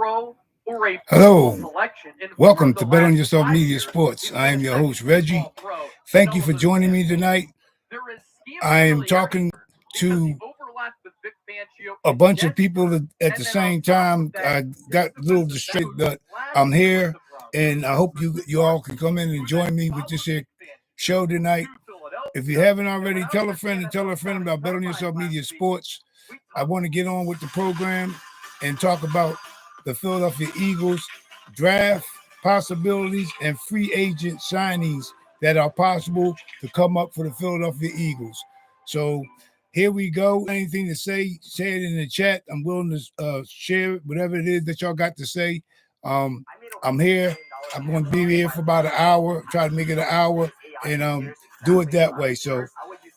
Hello, welcome to Bet on Yourself Media Sports. I am your host, Reggie. Thank you for joining me tonight. I am talking to a bunch of people at the same time. I got a little distracted, but I'm here, and I hope you all can come in and join me with this here show tonight. If you haven't already, tell a friend and tell a friend about Bet on Yourself Media Sports. I want to get on with the program and talk about the Philadelphia Eagles draft possibilities and free agent signings that are possible to come up for the Philadelphia Eagles. So here we go. Anything to say it in the chat. I'm willing to share whatever it is that y'all got to say. I'm here. I'm going to be here for about an hour, try to make it an hour, and do it that way. So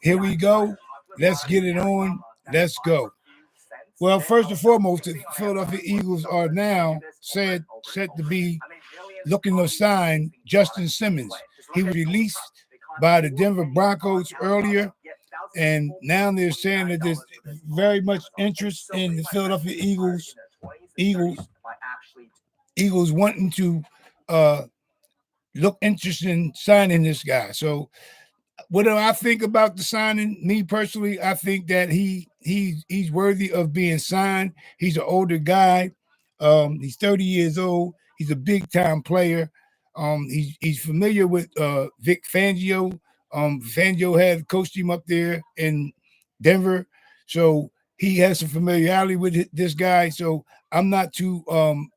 here we go. Let's get it on. Let's go. Well, first and foremost, the Philadelphia Eagles are now set to be looking to sign Justin Simmons. He was released by the Denver Broncos earlier, and now they're saying that there's very much interest in the Philadelphia Eagles wanting to look interested in signing this guy. So what do I think about the signing? Me personally, I think that he's worthy of being signed. He's an older guy. He's 30 years old. He's a big time player. He's familiar with Vic Fangio. Fangio had coached him up there in Denver, so he has some familiarity with this guy. So I'm not too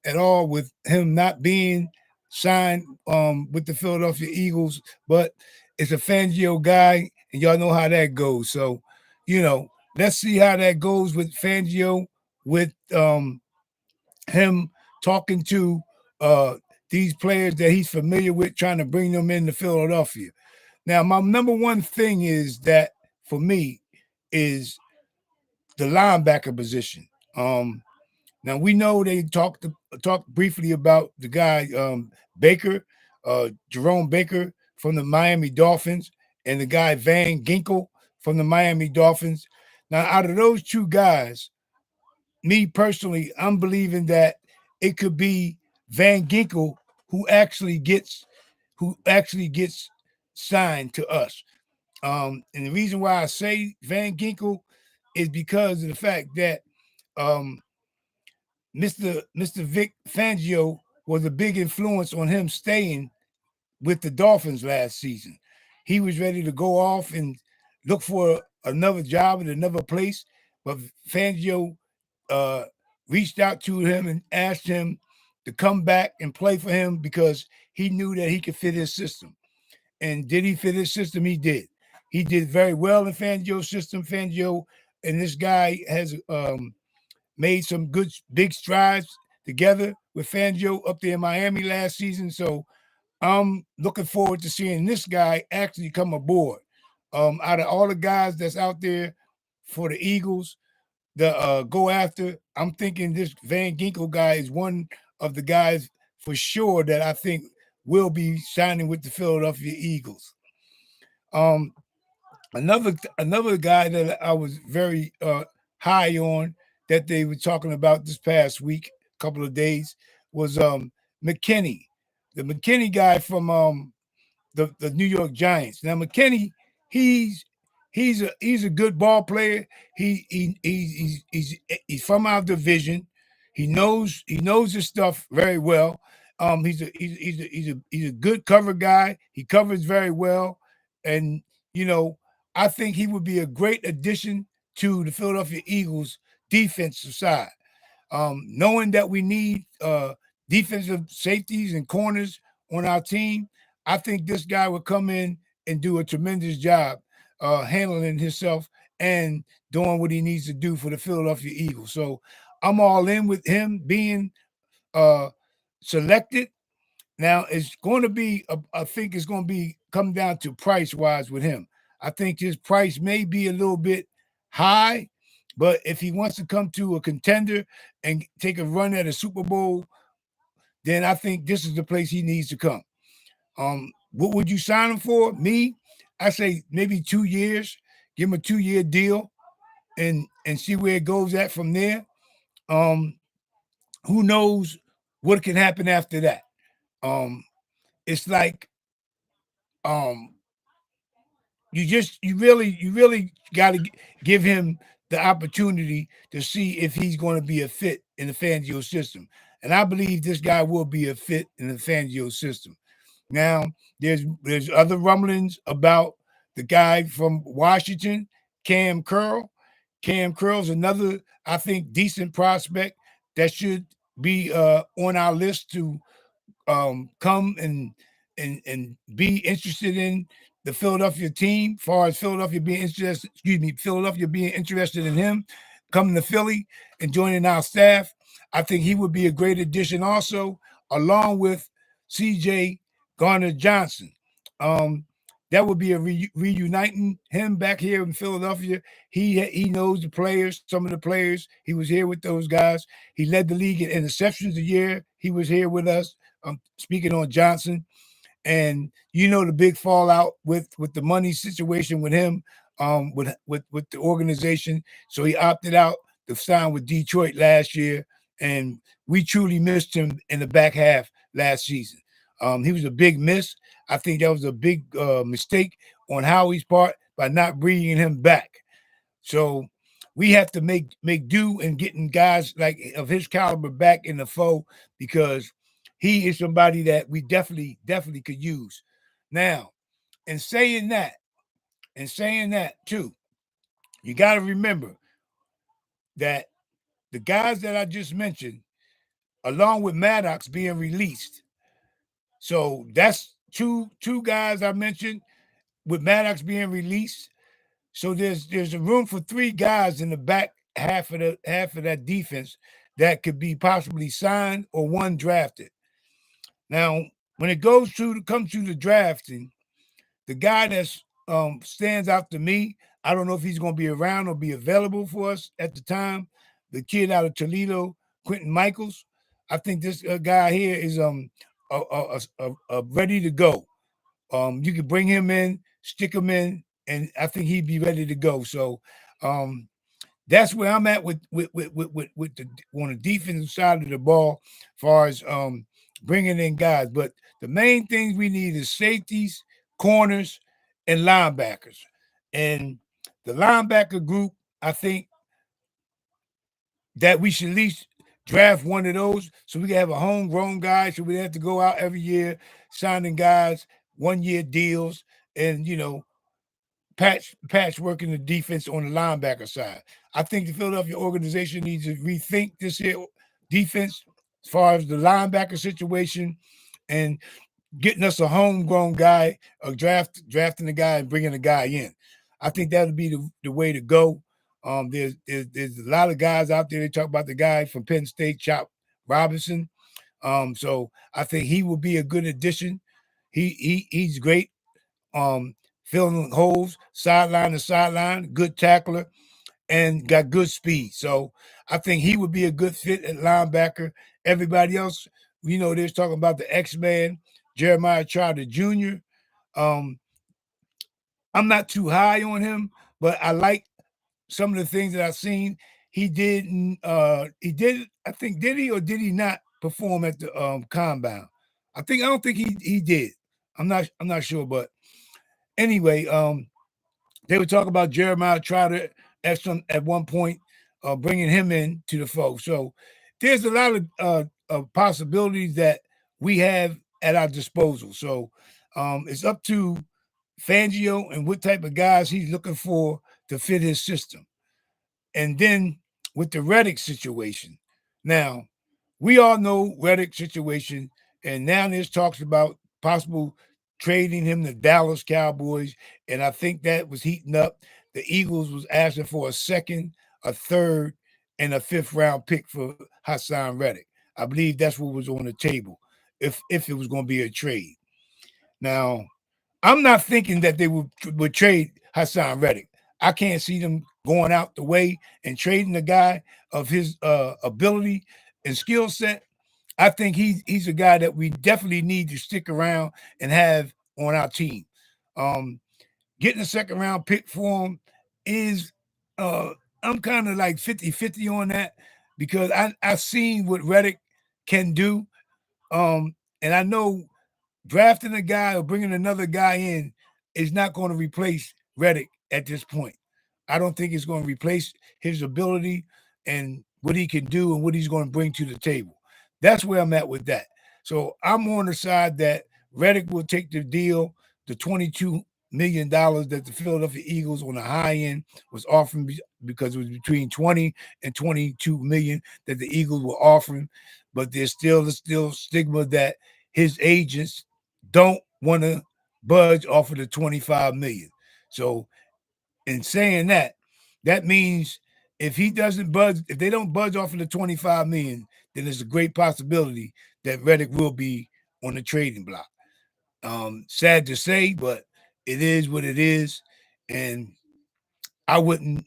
at all with him not being signed with the Philadelphia Eagles, but it's a Fangio guy, and y'all know how that goes. So, let's see how that goes with Fangio, with him talking to these players that he's familiar with, trying to bring them into Philadelphia. Now, my number one thing is that for me is the linebacker position. Now we know they talked briefly about the guy Baker, Jerome Baker from the Miami Dolphins, and the guy Van Ginkel from the Miami Dolphins. Now, out of those two guys, me personally, I'm believing that it could be Van Ginkel who actually gets signed to us. And the reason why I say Van Ginkel is because of the fact that Mr. Vic Fangio was a big influence on him staying with the Dolphins last season. He was ready to go off and look for another job at another place, but Fangio reached out to him and asked him to come back and play for him because he knew that he could fit his system. And did he fit his system? He did. He did very well in Fangio's system. Fangio and this guy has made some good big strides together with Fangio up there in Miami last season. So I'm looking forward to seeing this guy actually come aboard. Out of all the guys that's out there for the Eagles, the go after, I'm thinking this Van Ginkel guy is one of the guys for sure that I think will be signing with the Philadelphia Eagles. Another guy that I was very high on that they were talking about this past week, couple of days, was McKinney, the McKinney guy from the New York Giants. Now McKinney, he's a good ball player. He's from our division. He knows his stuff very well. He's a good cover guy. He covers very well, and I think he would be a great addition to the Philadelphia Eagles defensive side. Knowing that we need defensive safeties and corners on our team, I think this guy would come in and do a tremendous job handling himself and doing what he needs to do for the Philadelphia Eagles. So I'm all in with him being selected. Now it's going to be, I think it's going to be come down to price wise with him. I think his price may be a little bit high, but if he wants to come to a contender and take a run at a Super Bowl, then I think this is the place he needs to come. What would you sign him for? Me, I say maybe 2 years. Give him a 2-year deal and see where it goes at from there. who knows what can happen after that? Um, it's like um, you really got to give him the opportunity to see if he's going to be a fit in the Fangio system. And I believe this guy will be a fit in the Fangio system. Now, there's other rumblings about the guy from Washington, Cam Curl. Cam Curl's another, I think, decent prospect that should be on our list to come and be interested in the Philadelphia team. Far as Philadelphia being interested, Philadelphia being interested in him coming to Philly and joining our staff, I think he would be a great addition also, along with C.J. Garner Johnson. Um, that would be a reuniting him back here in Philadelphia. He knows the players, some of the players. He was here with those guys. He led the league in interceptions a year. He was here with us. Speaking on Johnson, and the big fallout with the money situation with him, with the organization. So he opted out to sign with Detroit last year, and we truly missed him in the back half last season. He was a big miss. I think that was a big mistake on Howie's part by not bringing him back. So we have to make do in getting guys like of his caliber back in the fold, because he is somebody that we definitely could use. Now, in saying that, too, you got to remember that the guys that I just mentioned, along with Maddox being released, so that's two guys I mentioned with Maddox being released. So there's a room for three guys in the back half of that defense that could be possibly signed or one drafted. Now, when it comes to the drafting, the guy that stands out to me, I don't know if he's going to be around or be available for us at the time. The kid out of Toledo, Quentin Michaels. I think this guy here is ready to go. You could bring him in, stick him in, and I think he'd be ready to go. So that's where I'm at with the on the defensive side of the ball, as far as bringing in guys. But the main things we need is safeties, corners, and linebackers. And the linebacker group, I think that we should at least draft one of those so we can have a homegrown guy, so we have to go out every year signing guys, 1-year deals, and patchworking the defense on the linebacker side. I think the Philadelphia organization needs to rethink this here defense as far as the linebacker situation and getting us a homegrown guy, drafting a guy and bringing a guy in. I think that would be the way to go. There's a lot of guys out there. They talk about the guy from Penn State, Chop Robinson. So I think he will be a good addition. He's great. Filling holes, sideline to sideline, good tackler, and got good speed. So I think he would be a good fit at linebacker. Everybody else, they're talking about the X-Man, Jeremiah Trotter Jr. Um, I'm not too high on him, but I like some of the things that I've seen. He did, I think, did he or did he not perform at the combine? I don't think he did. I'm not sure, but anyway, they were talking about Jeremiah Trotter at one point, bringing him in to the fold. So there's a lot of possibilities that we have at our disposal. So it's up to Fangio and what type of guys he's looking for to fit his system. And then with the Reddick situation, now we all know Reddick situation, and now there's talks about possible trading him to Dallas Cowboys, and I think that was heating up. The Eagles was asking for a second, a third, and a fifth round pick for Hassan Reddick. I believe that's what was on the table if it was going to be a trade. Now, I'm not thinking that they would trade Hassan Reddick. I can't see them going out the way and trading a guy of his ability and skill set. I think he's a guy that we definitely need to stick around and have on our team. Getting a second round pick for him is I'm kind of like 50-50 on that, because I've seen what Reddick can do. And I know drafting a guy or bringing another guy in is not going to replace Reddick at this point. I don't think it's going to replace his ability and what he can do and what he's going to bring to the table. That's where I'm at with that. So I'm on the side that Reddick will take the deal, the $22 million that the Philadelphia Eagles on the high end was offering because it was between 20 and 22 million that the Eagles were offering. But there's still stigma that his agents don't want to budge off of the 25 million. So in saying that, that means if he doesn't budge, if they don't budge off of the 25 million, then there's a great possibility that Reddick will be on the trading block. Sad to say, but it is what it is. And I wouldn't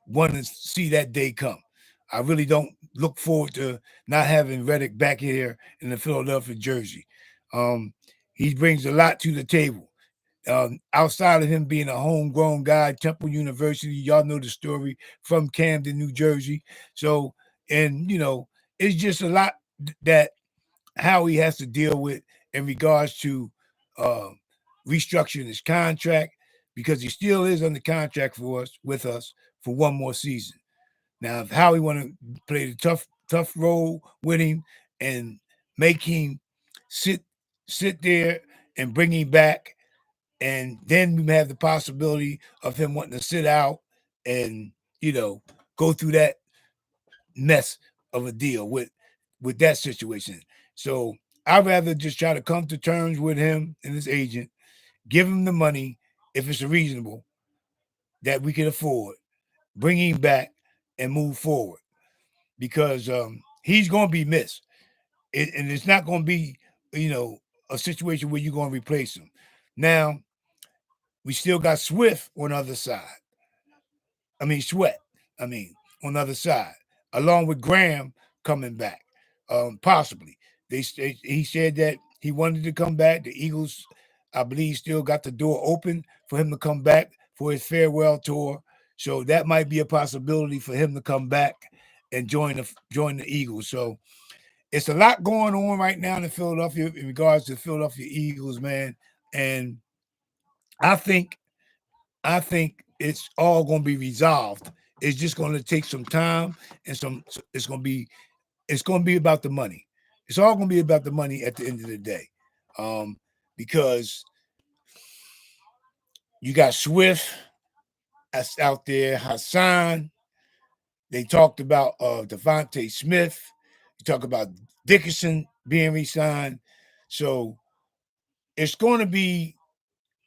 want to see that day come. I really don't look forward to not having Reddick back here in the Philadelphia jersey. Um, he brings a lot to the table. Outside of him being a homegrown guy, Temple University, y'all know the story from Camden, New Jersey. So, and it's just a lot that Howie has to deal with in regards to uh, restructuring his contract because he still is under contract for us with us for one more season. Now, if Howie want to play the tough role with him and make him sit there and bring him back, and then we have the possibility of him wanting to sit out and go through that mess of a deal with that situation. So I'd rather just try to come to terms with him and his agent, give him the money if it's reasonable that we can afford, bring him back and move forward because he's going to be missed. And it's not going to be, a situation where you're going to replace him. Now, we still got Swift on the other side. Sweat. I mean, on the other side, along with Graham coming back, possibly. He said that he wanted to come back. The Eagles, I believe, still got the door open for him to come back for his farewell tour. So that might be a possibility for him to come back and join the Eagles. So it's a lot going on right now in Philadelphia in regards to the Philadelphia Eagles, man. And I think it's all going to be resolved. It's just going to take some time and it's going to be about the money. It's all going to be about the money at the end of the day. Because you got Swift that's out there, Hassan. They talked about Devontae Smith. You talk about Dickerson being re-signed. So it's going to be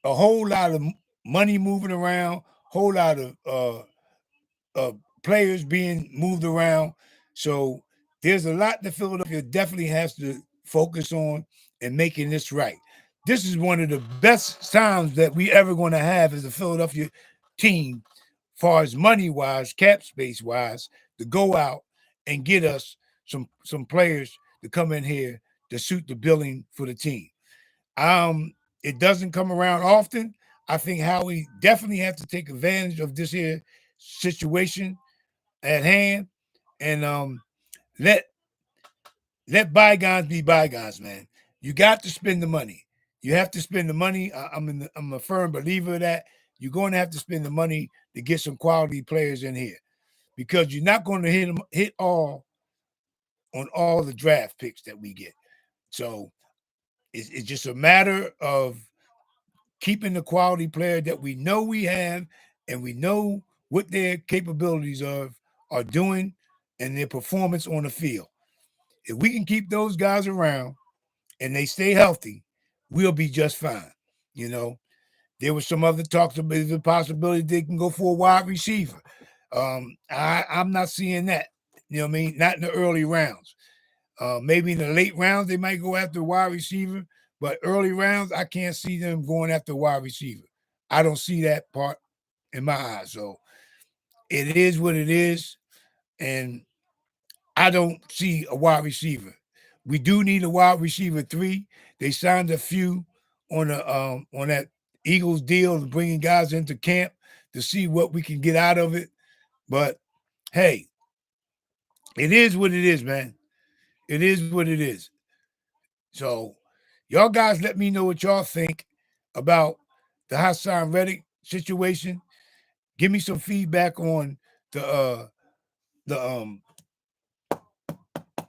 a whole lot of money moving around, whole lot of players being moved around. So there's a lot that Philadelphia definitely has to focus on and making this right. This is one of the best times that we ever going to have as a Philadelphia team, far as money wise, cap space wise, to go out and get us some players to come in here to suit the billing for the team. It doesn't come around often. I think Howie definitely has to take advantage of this here situation at hand and let bygones be bygones, man. You got to spend the money. You have to spend the money. I'm a firm believer of that. You're going to have to spend the money to get some quality players in here because you're not going to hit all on all the draft picks that we get. So it's just a matter of keeping the quality player that we know we have and we know what their capabilities are doing and their performance on the field. If we can keep those guys around and they stay healthy, we'll be just fine. There was some other talks about the possibility they can go for a wide receiver. I'm not seeing that. You know what I mean? Not in the early rounds. Maybe in the late rounds they might go after a wide receiver, but early rounds I can't see them going after a wide receiver. I don't see that part in my eyes. So it is what it is, and I don't see a wide receiver. We do need a wide receiver 3. They signed a few on that Eagles deal, bringing guys into camp to see what we can get out of it. But hey, It is what it is, man. It is what it is. So, y'all guys, let me know what y'all think about the Hassan Reddick situation. Give me some feedback on the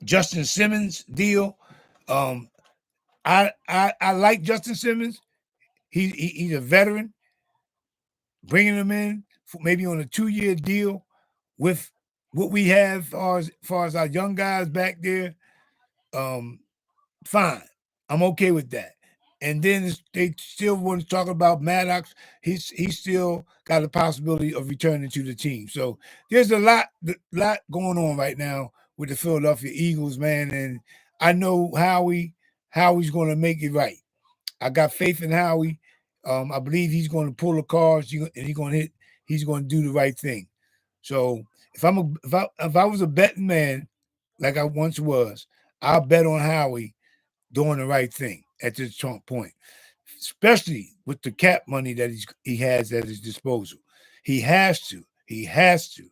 Justin Simmons deal. Um, I like Justin Simmons. He's a veteran. Bringing him in for maybe on a 2-year deal with what we have far as our young guys back there. Um, Fine. I'm okay with that. And then they still want to talk about Maddox. He's still got the possibility of returning to the team. So there's a lot going on right now with the Philadelphia Eagles, man. And I know Howie's going to make it right. I got faith in Howie. I believe he's going to pull the cards and he's going to do the right thing. So if I was a betting man, like I once was, I'll bet on Howie doing the right thing at this point, especially with the cap money that he has at his disposal. He has to. He has to.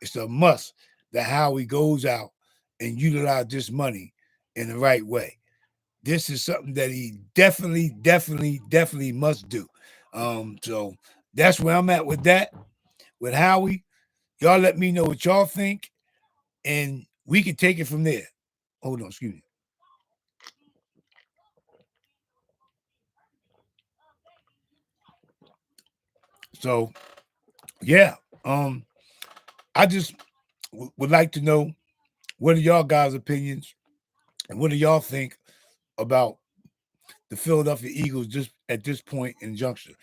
It's a must that Howie goes out and utilize this money in the right way. This is something that he definitely must do. So that's where I'm at with that. With Howie, y'all let me know what y'all think, and we can take it from there. Hold on, excuse me. So yeah, I just would like to know what are y'all guys' opinions and what do y'all think about the Philadelphia Eagles just at this point in juncture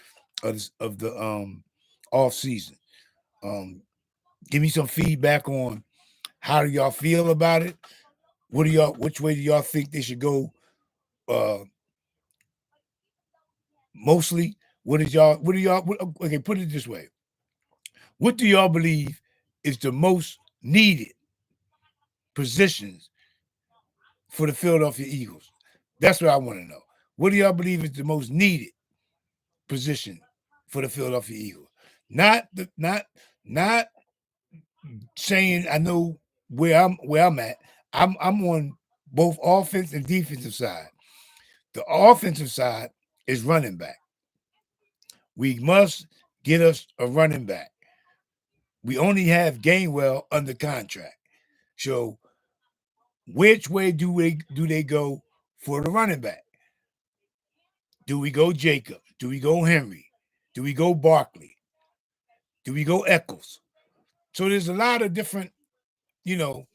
of the off season. Um, give me some feedback on how do y'all feel about it. What do y'all? Which way do y'all think they should go? Uh, Mostly, what is y'all? What do y'all? Okay, put it this way: what do y'all believe is the most needed positions for the Philadelphia Eagles? That's what I want to know. What do y'all believe is the most needed position for the Philadelphia Eagles? Not saying I know where I'm at. I'm on both offense and defensive side. The offensive side is running back. We must get us a running back. We only have Gainwell under contract. So which way do they go for the running back? Do we go Jacobs? Do we go Henry? Do we go Barkley? Do we go Eccles? So there's a lot of different, you know,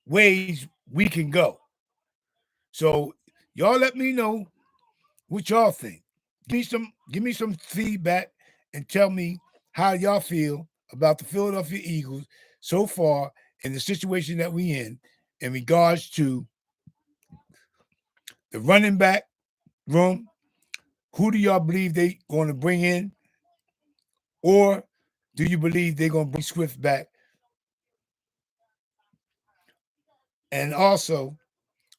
ways we can go. So y'all let me know what y'all think. Give me some feedback and tell me how y'all feel about the Philadelphia Eagles so far in the situation that we in regards to the running back room. Who do y'all believe they going to bring in? Or do you believe they're going to bring Swift back? And also,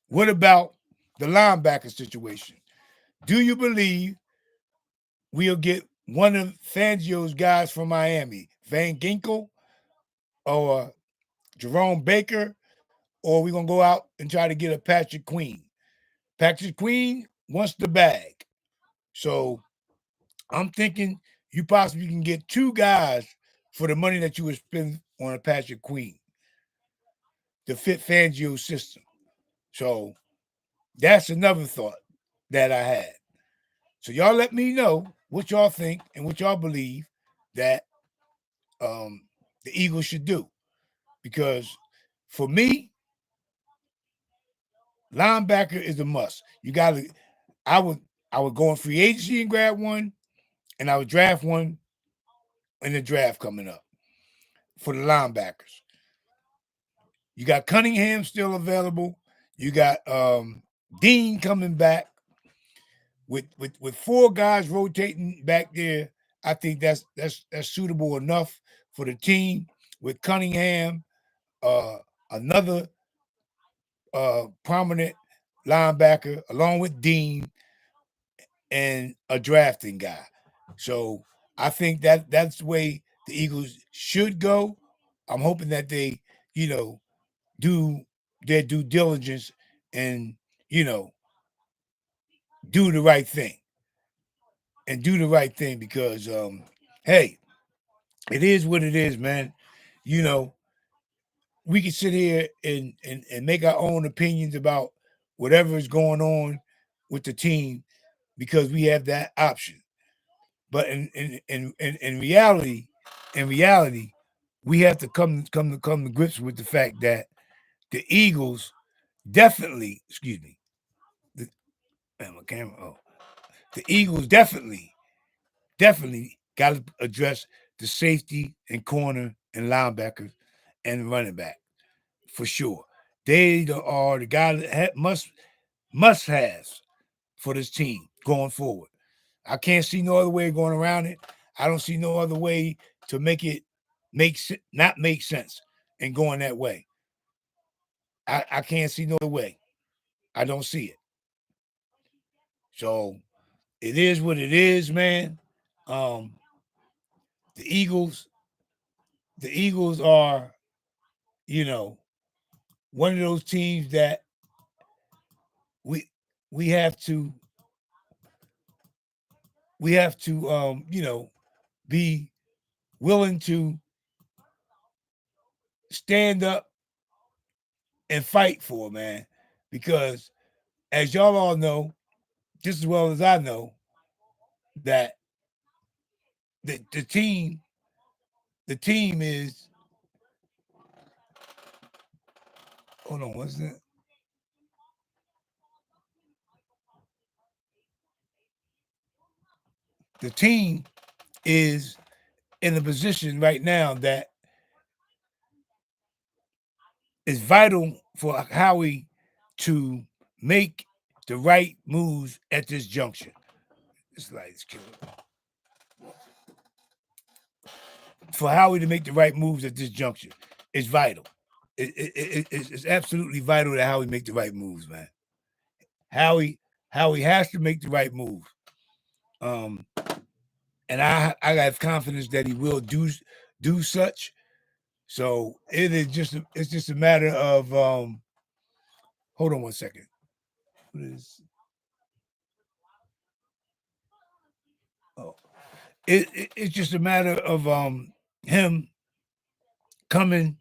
what about the linebacker situation? Do you believe we'll get one of Fangio's guys from Miami, Van Ginkel or Jerome Baker, or we going to go out and try to get a Patrick Queen? Patrick Queen wants the bag. So I'm thinking you possibly can get two guys for the money that you would spend on a Patrick Queen to fit Fangio's system. So that's another thought that I had. So y'all let me know what y'all think and what y'all believe that the Eagles should do. Because for me, linebacker is a must. You got to. I would go in free agency and grab one, and I would draft one in the draft coming up for the linebackers. You got Cunningham still available. You got Dean coming back with four guys rotating back there. I think that's suitable enough for the team with Cunningham, uh, another prominent linebacker along with Dean and a drafting guy. So I think that's the way the Eagles should go. I'm hoping that they, you know, do their due diligence and, you know, do the right thing and do the right thing because, hey, it is what it is, man. You know, we can sit here and make our own opinions about whatever is going on with the team because we have that option. But in reality, we have to come to grips with the fact that the Eagles definitely, excuse me, the my camera. Oh, the Eagles definitely got to address the safety and corner and linebackers and running back for sure. They are the guys that must haves for this team going forward. I can't see no other way of going around it. I don't see no other way to make it not make sense and going that way. I can't see no other way. I don't see it. So it is what it is, man. Um, the Eagles, the Eagles are, you know, one of those teams that we we have to you know, be willing to stand up and fight for, man. Because as y'all all know, just as well as I know, that the team is, hold on, what's that? The team is in a position right now that is vital for Howie to make the right moves at this juncture. This light is killing me. For Howie to make the right moves at this juncture is vital. It's absolutely vital that Howie make the right moves, man. Howie Howie has to make the right move. Um, and I have confidence that he will do such. So it's just a matter of hold on one second. What is oh it's just a matter of him coming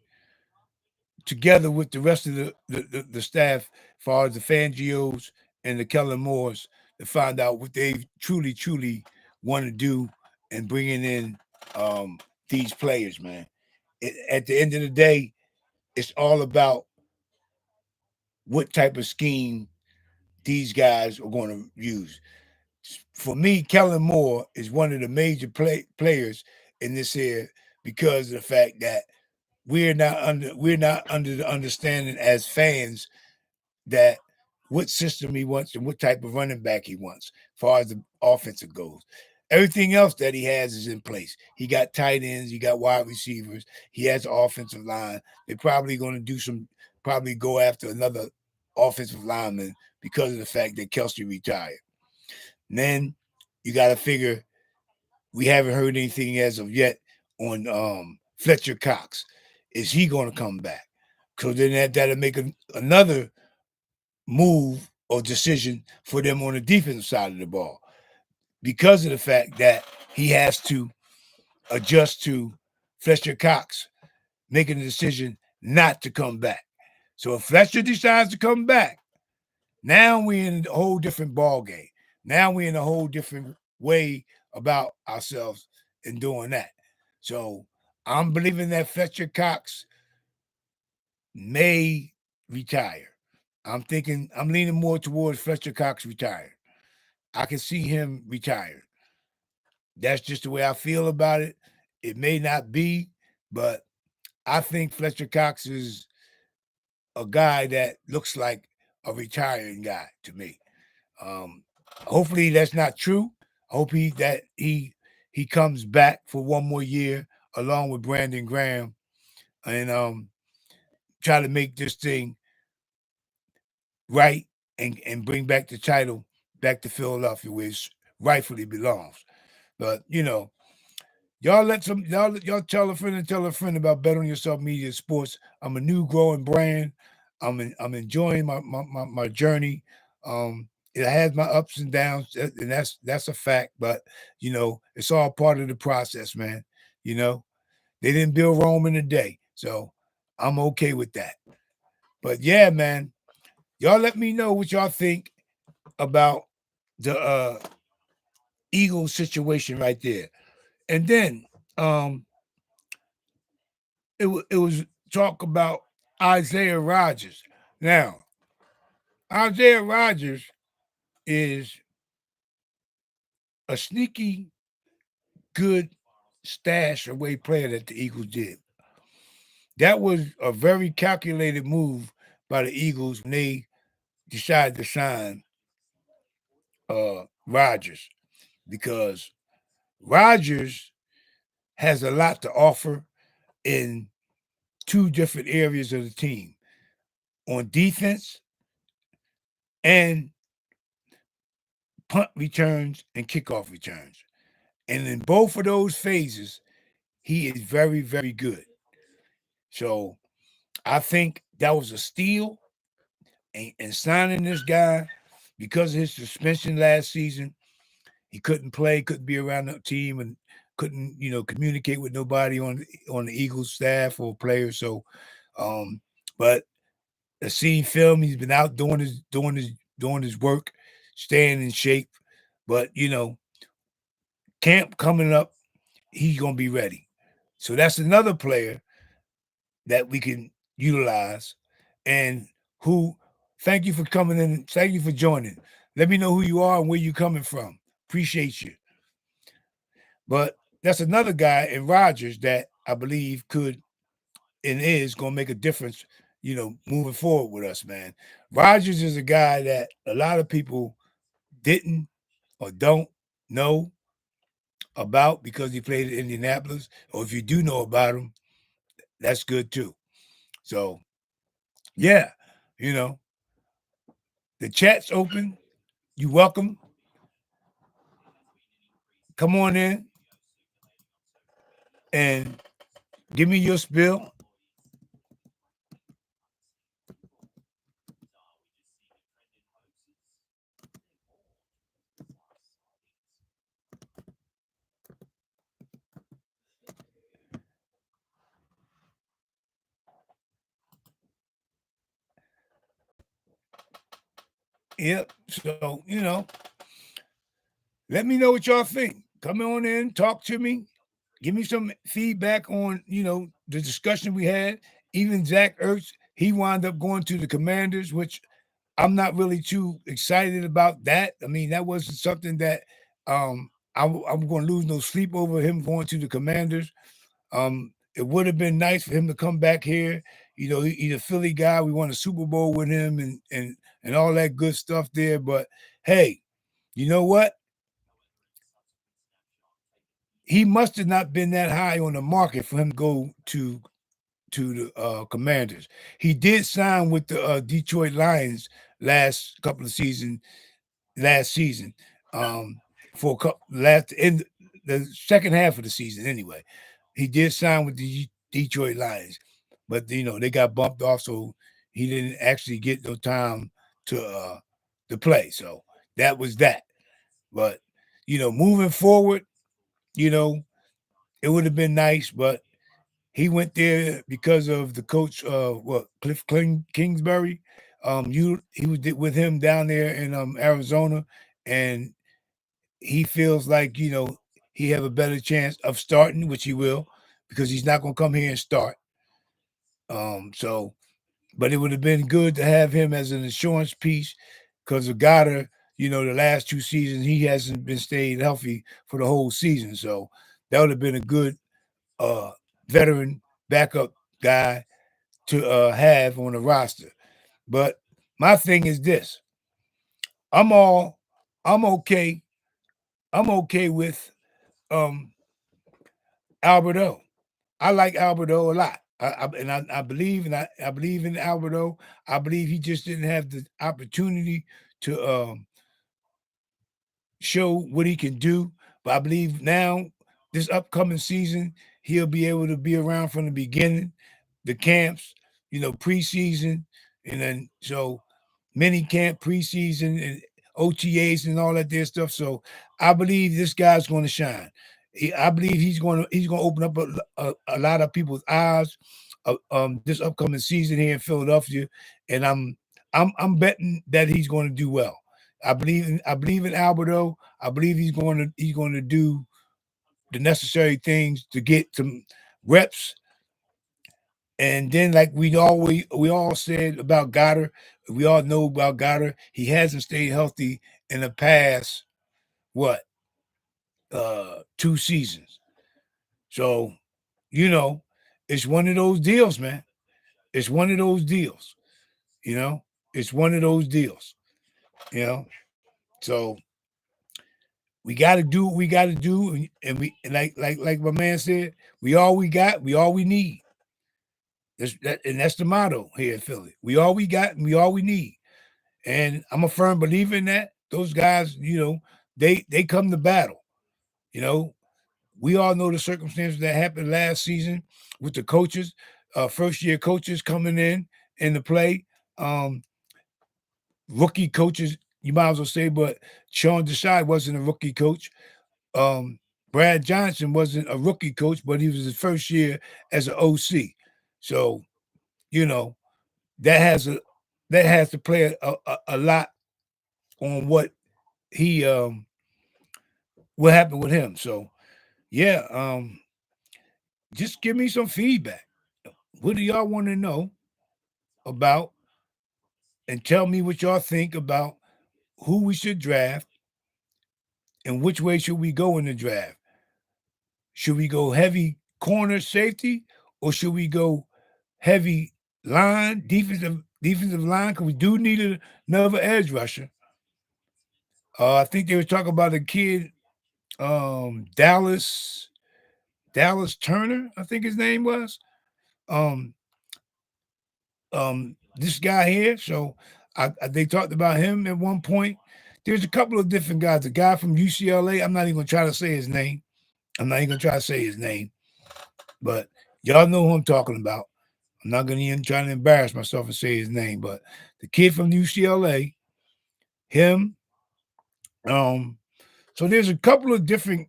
together with the rest of the staff, as far as the Fangios and the Kellen Moores, to find out what they truly want to do and bringing in um, these players, man. At the end of the day, it's all about what type of scheme these guys are going to use. For me, Kellen Moore is one of the major players in this here because of the fact that we're not under the understanding as fans that what system he wants and what type of running back he wants, as far as the offensive goes. Everything else that he has is in place. He got tight ends, he got wide receivers, he has an offensive line. They're probably going to probably go after another offensive lineman because of the fact that Kelsey retired. And then you got to figure we haven't heard anything as of yet on Fletcher Cox. Is he going to come back? So then that'll make another move or decision for them on the defensive side of the ball because of the fact that he has to adjust to Fletcher Cox making a decision not to come back. So if Fletcher decides to come back, now we're in a whole different ball game. Now we're in a whole different way about ourselves in doing that. So I'm believing that Fletcher Cox may retire. I'm leaning more towards Fletcher Cox retired. I can see him retired. That's just the way I feel about it. It may not be, but I think Fletcher Cox is a guy that looks like a retiring guy to me. Hopefully that's not true. I hope he comes back for one more year along with Brandon Graham and try to make this thing right and bring back the title back to Philadelphia where it rightfully belongs. But you know, Y'all tell a friend and tell a friend about Bet on Yourself Media Sports. I'm a new growing brand. I'm enjoying my journey. It has my ups and downs, and that's a fact. But it's all part of the process, man. You know, they didn't build Rome in a day, so I'm okay with that. But yeah, man, y'all let me know what y'all think about the Eagles situation right there. And then um it was talk about Isaiah Rogers. Now, Isaiah Rogers is a sneaky good stash away player that the Eagles did. That was a very calculated move by the Eagles when they decided to sign Rogers, because Rogers has a lot to offer in two different areas of the team, on defense and punt returns and kickoff returns. And in both of those phases, he is very, very good. So I think that was a steal, and signing this guy because of his suspension last season. He couldn't play, couldn't be around the team, and couldn't, communicate with nobody on the Eagles staff or players. So, um, but I've seen film. He's been out doing his work, staying in shape. But camp coming up, he's gonna be ready. So that's another player that we can utilize. And who, thank you for coming in. Thank you for joining. Let me know who you are and where you're coming from. Appreciate you. But that's another guy in Rogers that I believe could and is going to make a difference, moving forward with us, man. Rogers is a guy that a lot of people didn't or don't know about because he played in Indianapolis. Or if you do know about him, that's good too. So, yeah, you know, the chat's open. You welcome. Come on in and give me your spill. Yep. So, let me know what y'all think. Come on in, talk to me, give me some feedback on, the discussion we had. Even Zach Ertz, he wound up going to the Commanders, which I'm not really too excited about that. I mean, that wasn't something that I'm going to lose no sleep over him going to the Commanders. It would have been nice for him to come back here. He's a Philly guy. We won a Super Bowl with him and all that good stuff there. But hey, you know what? He must have not been that high on the market for him to go to the Commanders. He did sign with the Detroit Lions last season, for a couple, last in the second half of the season. Anyway, he did sign with the Detroit Lions, but they got bumped off, so he didn't actually get no time to play. So that was that. But moving forward, you know, it would have been nice, but he went there because of the coach, Cliff Kingsbury. He was with him down there in Arizona, and he feels like he have a better chance of starting, which he will, because he's not going to come here and start. So, but it would have been good to have him as an insurance piece, because of Goddard. The last two seasons he hasn't been stayed healthy for the whole season, so that would have been a good uh, veteran backup guy to have on the roster. But my thing is this: I'm all I'm okay. I'm okay with um Alberto. I like Alberto a lot. I believe I believe in Alberto. I believe he just didn't have the opportunity to show what he can do. But I believe now this upcoming season, he'll be able to be around from the beginning, the camps, preseason, and then so mini camp, preseason, and OTAs and all that there stuff. So I believe this guy's going to shine. I believe he's going to open up a lot of people's eyes this upcoming season here in Philadelphia, and I'm betting that he's going to do well. I believe in Alberto. I believe he's going to do the necessary things to get some reps. And then, like we all said about Goddard, we all know about Goddard. He hasn't stayed healthy in the past what 2 seasons. So, you know, it's one of those deals, man. It's one of those deals. You know, it's one of those deals. You know, so we got to do what we got to do, and we like my man said, we got, we all we need. And that's the motto here in Philly. We all we got, and we all we need. And I'm a firm believer in that. Those guys, they come to battle. You know, we all know the circumstances that happened last season with the coaches, first year coaches coming in the play. Um, Rookie coaches, you might as well say, but Sean Desai wasn't a rookie coach. Um, Brad Johnson wasn't a rookie coach, but he was his first year as an OC. So, you know, that has a that has to play a lot on he what happened with him. So yeah, just give me some feedback. What do y'all want to know about? And tell me what y'all think about who we should draft and which way should we go in the draft. Should we go heavy corner safety or should we go heavy line defensive line? Because we do need another edge rusher. I think they were talking about a kid, Dallas Turner, I think his name was. Um, this guy here. So they talked about him at one point. There's a couple of different guys. The guy from UCLA. I'm not even gonna try to say his name. I'm not even gonna try to say his name, but y'all know who I'm talking about. I'm not gonna even try to embarrass myself and say his name, but the kid from UCLA, him. Um, so there's a couple of different,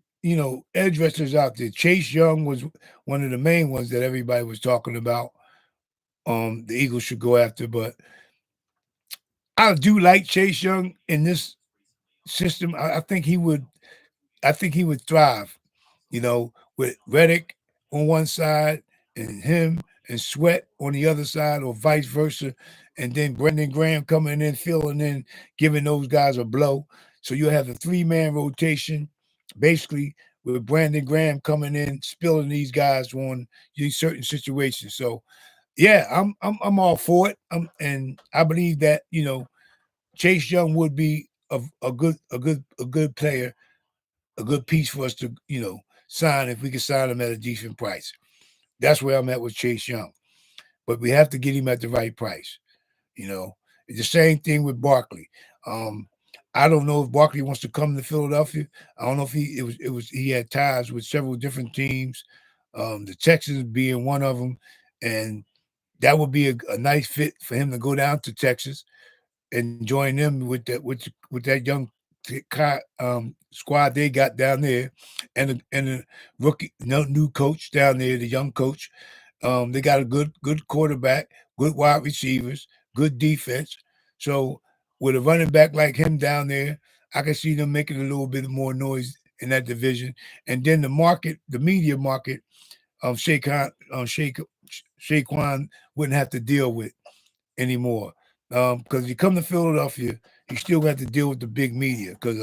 edge rushers out there. Chase Young was one of the main ones that everybody was talking about. The Eagles should go after, but I do like Chase Young in this system. I think he would thrive, with Reddick on one side and him and Sweat on the other side, or vice versa. And then Brendan Graham coming in, filling in, giving those guys a blow. So you have a 3-man rotation, basically, with Brandon Graham coming in, spilling these guys on these certain situations. So yeah, I'm all for it. And I believe that, Chase Young would be a good player, a good piece for us to, sign if we could sign him at a decent price. That's where I'm at with Chase Young. But we have to get him at the right price. You know, it's the same thing with Barkley. Um, I don't know if Barkley wants to come to Philadelphia. I don't know if he had ties with several different teams, the Texans being one of them, and that would be a nice fit for him to go down to Texas and join them with that young squad they got down there, and the rookie no new coach down there, the young coach. They got a good quarterback, good wide receivers, good defense. So with a running back like him down there, I can see them making a little bit more noise in that division. And then the media market, Saquon wouldn't have to deal with anymore. Because you come to Philadelphia, you still got to deal with the big media. Because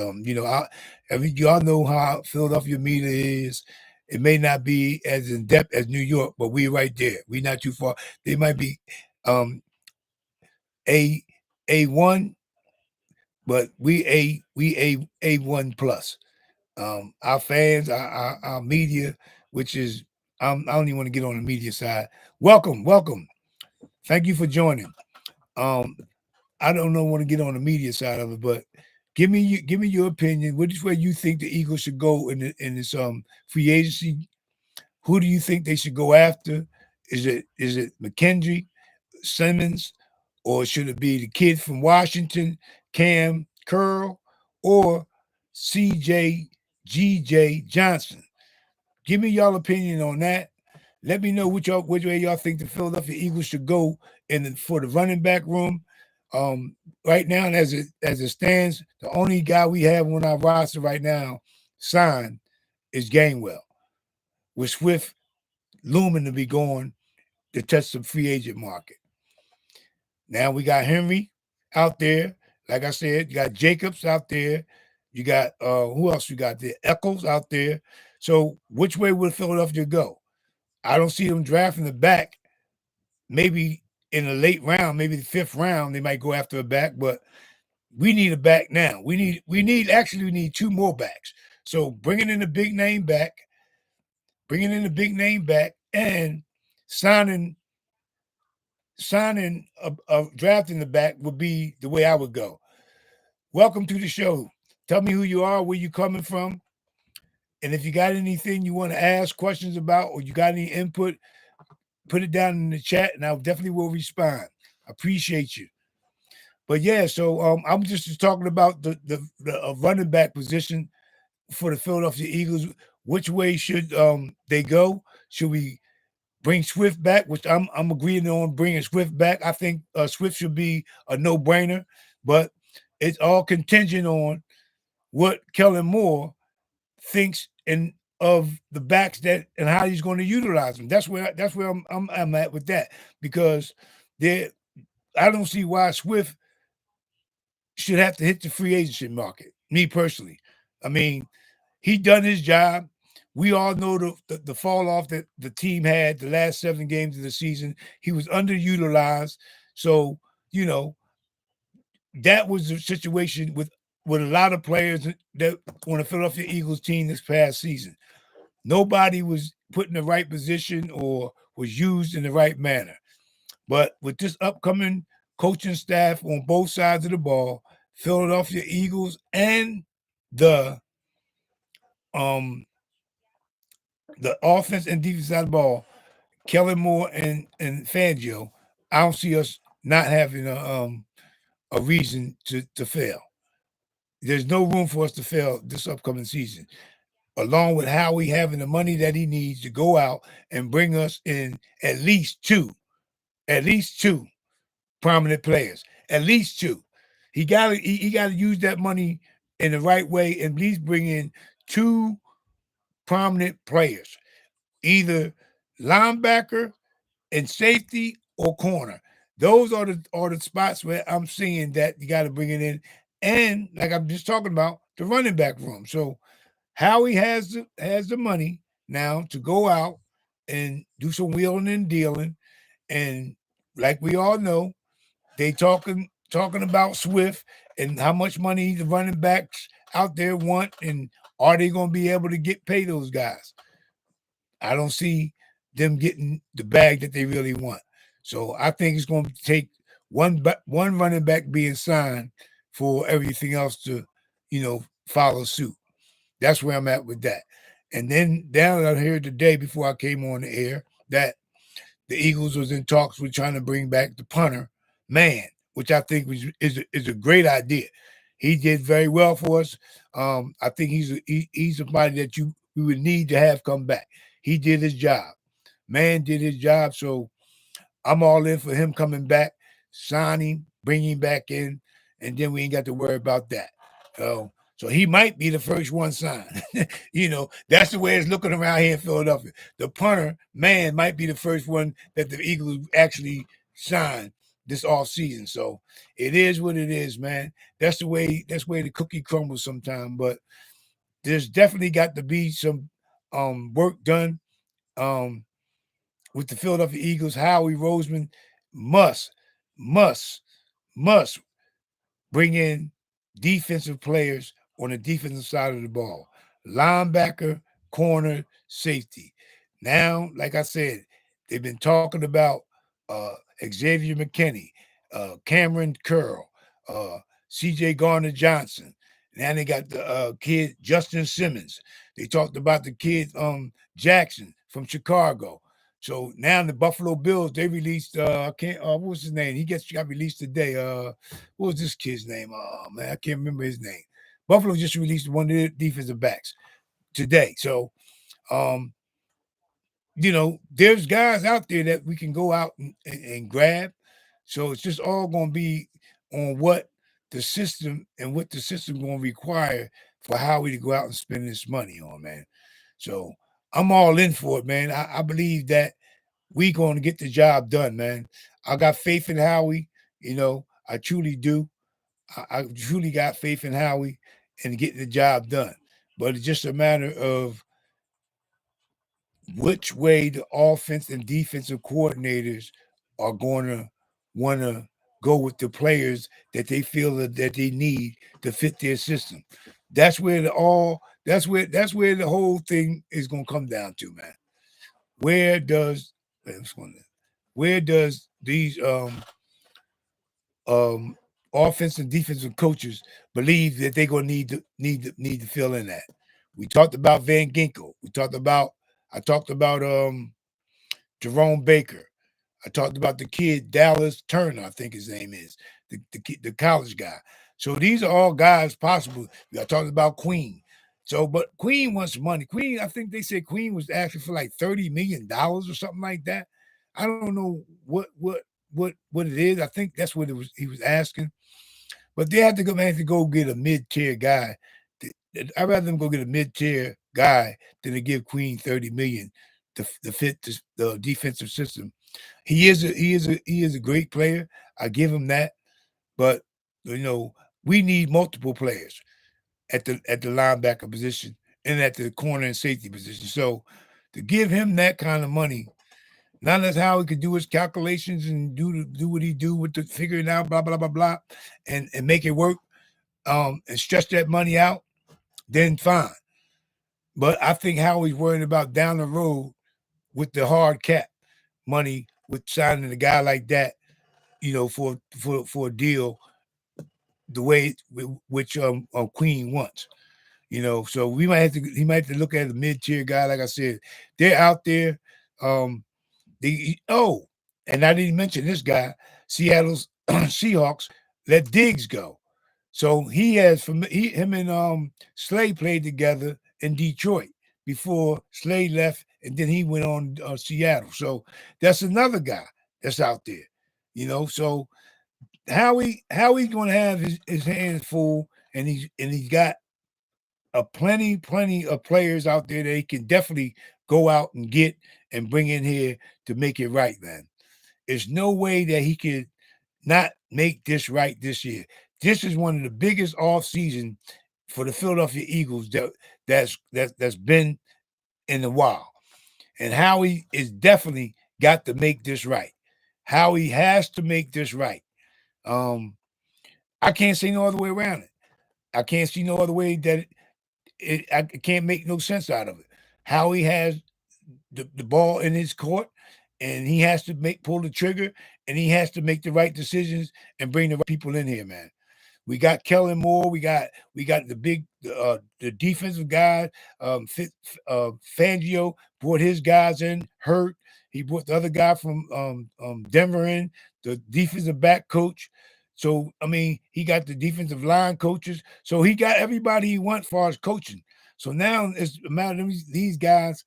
y'all know how Philadelphia media is. It may not be as in depth as New York, but we right there. We not too far. They might be um a A1, but we A1 plus. Our fans, our media, which is I don't even want to get on the media side. Welcome. Thank you for joining. Um, I don't know want to get on the media side of it, but Give me your opinion. Which way you think the Eagles should go in this free agency? Who do you think they should go after? Is it McKendry, Simmons, or should it be the kid from Washington, Cam Curl, or CJ GJ Johnson? Give me y'all opinion on that. Let me know which way y'all think the Philadelphia Eagles should go for the running back room. Right now, as it stands, the only guy we have on our roster right now signed is Gainwell, with Swift looming to be going to touch the free agent market. Now we got Henry out there. Like I said, you got Jacobs out there. You got who else you got there? Eccles out there. So which way would Philadelphia go? I don't see them drafting the back. Maybe in the late round, maybe the 5th round, they might go after a back, but we need a back now. We need 2 more backs. So bringing in the big name back, and signing drafting the back would be the way I would go. Welcome to the show. Tell me who you are, where you coming from, and if you got anything you want to ask questions about, or you got any input, put it down in the chat, and I definitely will respond. I appreciate you. But yeah, so I'm just talking about the running back position for the Philadelphia Eagles. Which way should they go? Should we bring Swift back, which I'm agreeing on bringing Swift back? I think Swift should be a no-brainer, but it's all contingent on what Kellen Moore thinks of the backs and how he's going to utilize them. That's where I'm at with that, because I don't see why Swift should have to hit the free agency market. Me personally, I mean, he done his job. We all know the fall off that the team had the last 7 games of the season. He was underutilized. So, that was the situation with a lot of players that on the Philadelphia Eagles team this past season. Nobody was put in the right position or was used in the right manner. But with this upcoming coaching staff on both sides of the ball, Philadelphia Eagles and the offense and defense side of the ball, Kellen Moore and Fangio, I don't see us not having a reason to fail. There's no room for us to fail this upcoming season, along with Howie having the money that he needs to go out and bring us in at least two prominent players, at least 2. He got to use that money in the right way and at least bring in 2 prominent players, either linebacker and safety or corner. Those are the spots where I'm seeing that you got to bring it in. And like I'm just talking about, the running back room. So Howie has the money now to go out and do some wheeling and dealing. And like we all know, they talking about Swift and how much money the running backs out there want, and are they going to be able to pay those guys? I don't see them getting the bag that they really want. So I think it's going to take one running back being signed for everything else to, follow suit. That's where I'm at with that. And then down I heard today before I came on the air that the Eagles was in talks with trying to bring back the punter, Man, which I think is a great idea. He did very well for us. I think he's somebody that we would need to have come back. He did his job. Man did his job. So I'm all in for him coming back, signing, bringing him back in, and then we ain't got to worry about that. So he might be the first one signed. That's the way it's looking around here in Philadelphia. The punter, Man, might be the first one that the Eagles actually signed this off season. So it is what it is, man. That's the way the cookie crumbles sometimes. But there's definitely got to be some work done with the Philadelphia Eagles. Howie Roseman must bring in defensive players on the defensive side of the ball. Linebacker, corner, safety. Now, like I said, they've been talking about Xavier McKinney, Cameron Curl, C.J. Garner Johnson. Now they got the kid Justin Simmons. They talked about the kid Jackson from Chicago. So now the Buffalo Bills, they released I can't what was his name? He got released today. What was this kid's name? Oh man, I can't remember his name. Buffalo just released one of their defensive backs today. So um, there's guys out there that we can go out and grab. So it's just all gonna be on what the system gonna require for Howie to go out and spend this money on, man. So I'm all in for it, man. I believe that we going to get the job done, man. I got faith in Howie. I truly do. I truly got faith in Howie and getting the job done. But it's just a matter of which way the offense and defensive coordinators are going to want to go with the players that they feel that they need to fit their system. That's where that's where the whole thing is going to come down to, man. Where does where does these um offensive and defensive coaches believe that they're gonna need to fill in that? We talked about Van Ginkel. I talked about Jerome Baker. I talked about the kid Dallas Turner, I think his name is, the college guy. So these are all guys possible. I talked about Queen. So, but Queen wants money. Queen, I think they said Queen was asking for like $30 million or something like that. I don't know what it is. I think that's what he was asking. But they have to go get a mid-tier guy. I'd rather them go get a mid-tier guy than to give Queen 30 million to fit the defensive system. He is a great player. I give him that. But we need multiple players at the linebacker position and at the corner and safety position. So to give him that kind of money, not as how he could do his calculations and do what he do with the figuring out, blah, blah, blah, blah, and make it work, and stretch that money out, then fine. But I think Howie's worried about down the road with the hard cap money with signing a guy like that, for a deal the way which Queen wants. So he might have to look at a mid-tier guy. Like I said, they're out there. And I didn't mention this guy, Seattle's Seahawks let Diggs go. So him and Slay played together in Detroit before Slay left, and then he went on Seattle. So that's another guy that's out there. So Howie's going to have his hands full, and he's got plenty of players out there that he can definitely go out and get and bring in here to make it right, man. There's no way that he could not make this right this year. This is one of the biggest off season for the Philadelphia Eagles that's been in a while. And Howie is definitely got to make this right. Howie has to make this right. I can't see no other way around it. I can't see no other way that I can't make no sense out of it. Howie has the ball in his court, and he has to pull the trigger, and he has to make the right decisions and bring the right people in here, man. We got Kellen Moore. We got the defensive guy. Fangio brought his guys in. Hurt. He brought the other guy from Denver in, the defensive back coach. So I mean, he got the defensive line coaches. So he got everybody he wants as far as coaching. So now it's a matter of these guys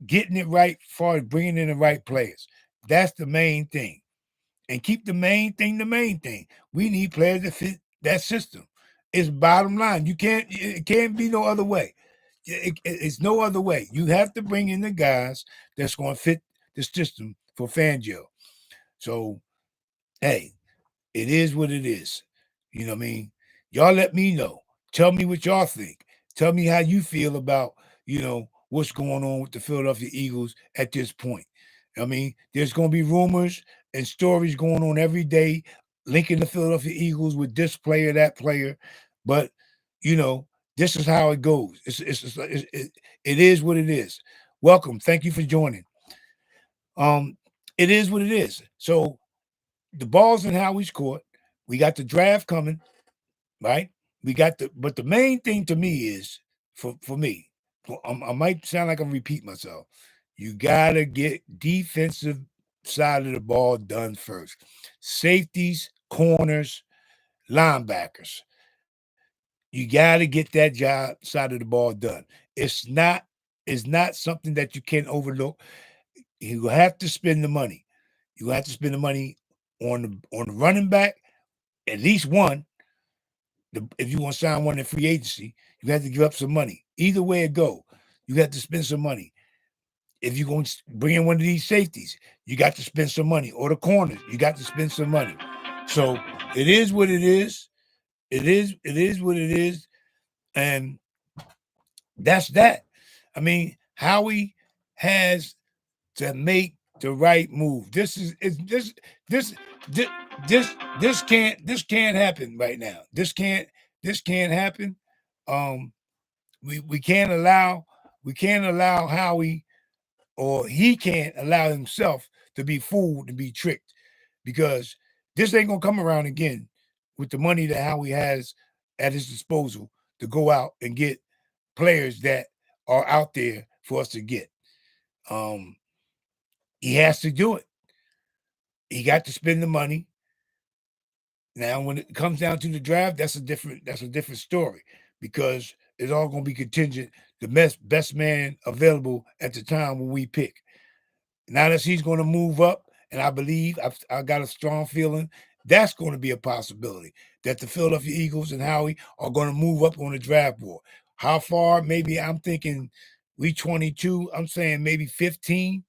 getting it right as far as bringing in the right players. That's the main thing. And keep the main thing the main thing. We need players that fit that system. It's bottom line. It can't be no other way. It's no other way. You have to bring in the guys that's going to fit the system for Fangio. So, hey, it is what it is. You know what I mean? Y'all let me know. Tell me what y'all think. Tell me how you feel about, what's going on with the Philadelphia Eagles at this point. I mean, there's going to be rumors and stories going on every day linking the Philadelphia Eagles with this player, that player. But, this is how it goes. It is what it is. Welcome. Thank you for joining. It is what it is. So the ball's in Howie's court. We got the draft coming. right? We got but the main thing to me is for me, I might sound like I'm repeating myself. You gotta get defensive side of the ball done first. Safeties, corners, linebackers. You gotta get that job side of the ball done. It's not something that you can overlook. You have to spend the money. You have to spend the money on the running back, at least one. If you want to sign one in free agency, you have to give up some money. Either way it go, you have to spend some money. If you're going to bring in one of these safeties, you got to spend some money. Or the corners, you got to spend some money. So it is what it is. It is what it is. And that's that. I mean, Howie has to make the right move. This this this this can't happen right now. This can't happen. Um, we can't allow Howie, or he can't allow himself to be fooled and be tricked, because this ain't gonna come around again with the money that Howie has at his disposal to go out and get players that are out there for us to get. Um, he has to do it. He got to spend the money. Now, when it comes down to the draft, that's a different story, because it's all going to be contingent. The best man available at the time when we pick. Now that he's going to move up, and I believe I got a strong feeling that's going to be a possibility that the Philadelphia Eagles and Howie are going to move up on the draft board. How far? Maybe I'm thinking we 22. I'm saying maybe 15.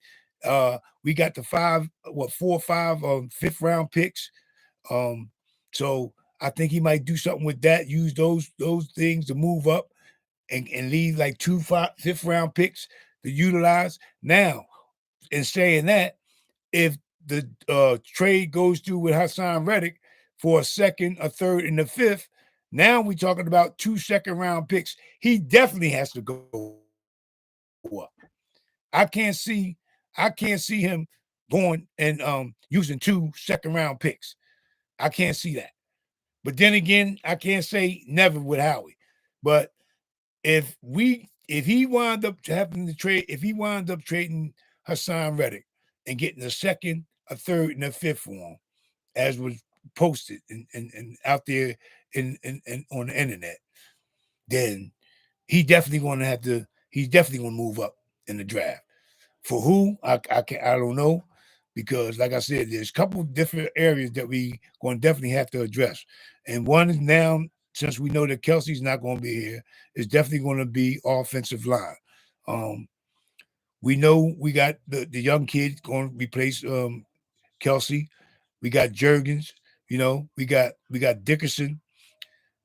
We got the 4 or 5 fifth round picks. Um, so I think he might do something with that. Use those things to move up and leave like 5 round picks to utilize. Now, in saying that, if the trade goes through with Hassan Reddick for a second, a third, and a fifth, now we're talking about 2 second-round picks. He definitely has to go up. I can't see him going and using 2 second-round picks. I can't see that. But then again, I can't say never with Howie. But if he wound up having to trade, if he wound up trading Hassan Reddick and getting a second, a third, and a fifth for him, as was posted and out there in on the internet, then he's definitely gonna move up in the draft. For who? I don't know, because like I said, there's a couple different areas that we going to definitely have to address. And one is now, since we know that Kelsey's not going to be here, is definitely going to be offensive line. Um, we know we got the young kid going to replace Kelsey. We got Jurgens. We got Dickerson.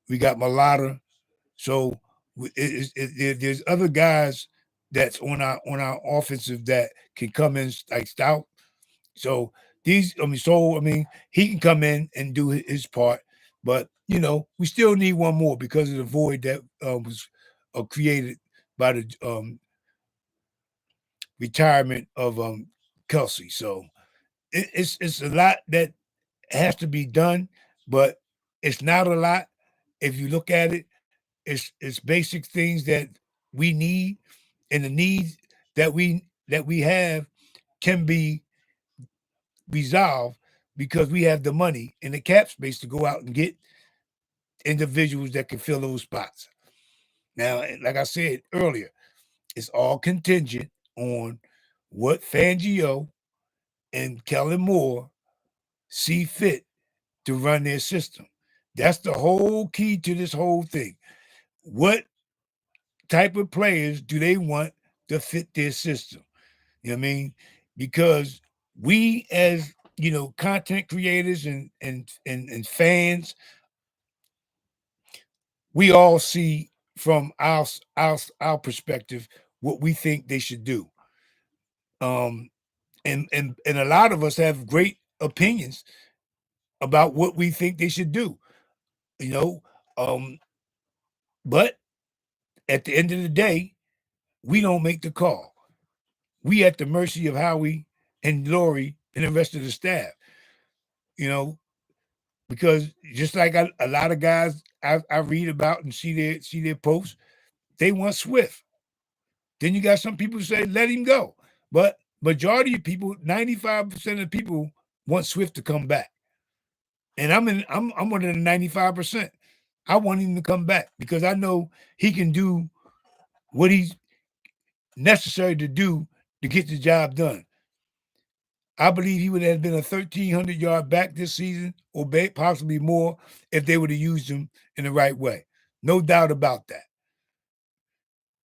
We got Malata. So there's other guys that's on our offensive that can come in like Stout. So he can come in and do his part, but we still need one more because of the void that was created by the retirement of Kelsey. So it's a lot that has to be done, but it's not a lot if you look at it. It's basic things that we need, and the needs that we have can be resolved because we have the money and the cap space to go out and get individuals that can fill those spots. Now, like I said earlier, it's all contingent on what Fangio and Kellen Moore see fit to run their system. That's the whole key to this whole thing. What type of players do they want to fit their system? You know what I mean? Because we, as content creators and fans, we all see from our perspective what we think they should do. Um, and a lot of us have great opinions about what we think they should do. You know, um, but at the end of the day, we don't make the call. We at the mercy of Howie and Lori and the rest of the staff. You know, because just like a lot of guys I read about and see their posts. They want Swift. Then you got some people who say let him go, but majority of people, 95% of people want Swift to come back, and I'm one of the 95%. I want him to come back because I know he can do what he's necessary to do to get the job done. I believe he would have been a 1,300-yard back this season, or possibly more, if they would have used him in the right way. No doubt about that.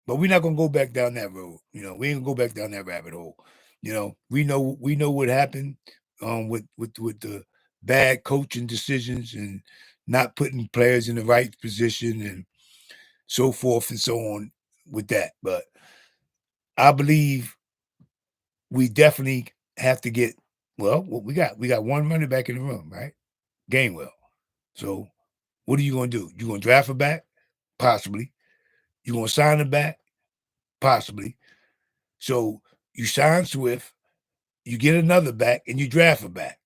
But we're not gonna go back down that road. We ain't gonna go back down that rabbit hole. We know what happened with the bad coaching decisions and not putting players in the right position and so forth and so on with that. But I believe we definitely have to get what we got. We got one running back in the room, right? Gainwell. So what are you gonna do? You gonna draft a back? Possibly. You gonna sign him back? Possibly. So you sign Swift, you get another back, and you draft a back.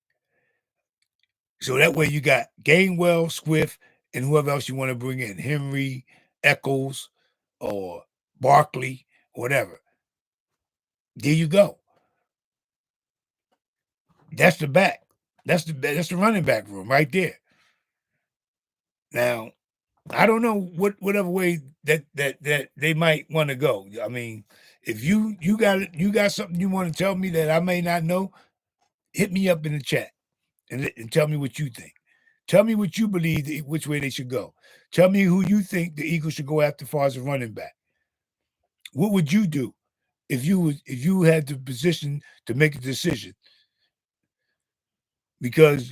So that way you got Gainwell, Swift, and whoever else you want to bring in, Henry, Eccles, or Barkley, whatever. There you go. That's the back. That's the running back room right there. Now, I don't know whatever way that they might want to go. I mean, if you got something you want to tell me that I may not know, hit me up in the chat and tell me what you think. Tell me what you believe, which way they should go. Tell me who you think the Eagles should go after as far as a running back. What would you do if you had the position to make a decision? Because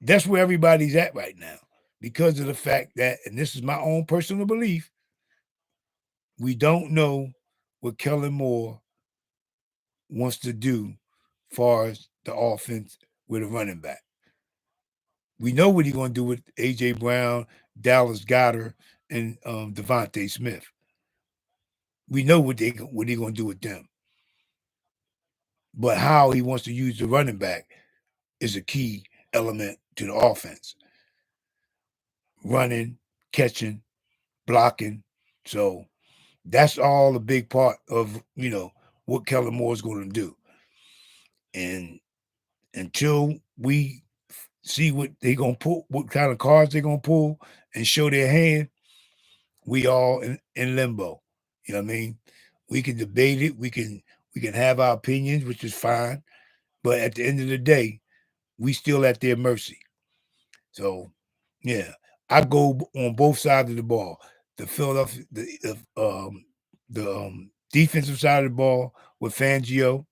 that's where everybody's at right now. Because of the fact that, and this is my own personal belief, we don't know what Kellen Moore wants to do as far as the offense with a running back. We know what he's going to do with A.J. Brown, Dallas Goedert, and Devontae Smith. We know what he's going to do with them. But how he wants to use the running back is a key element to the offense. Running, catching, blocking. So that's all a big part of, what Kellen Moore is going to do. And until we see what they're going to pull, what kind of cards they're going to pull and show their hand, we all in limbo. You know what I mean? We can debate it. We can have our opinions, which is fine. But at the end of the day, we still at their mercy. So, yeah, I go on both sides of the ball. The Philadelphia, the defensive side of the ball with Fangio,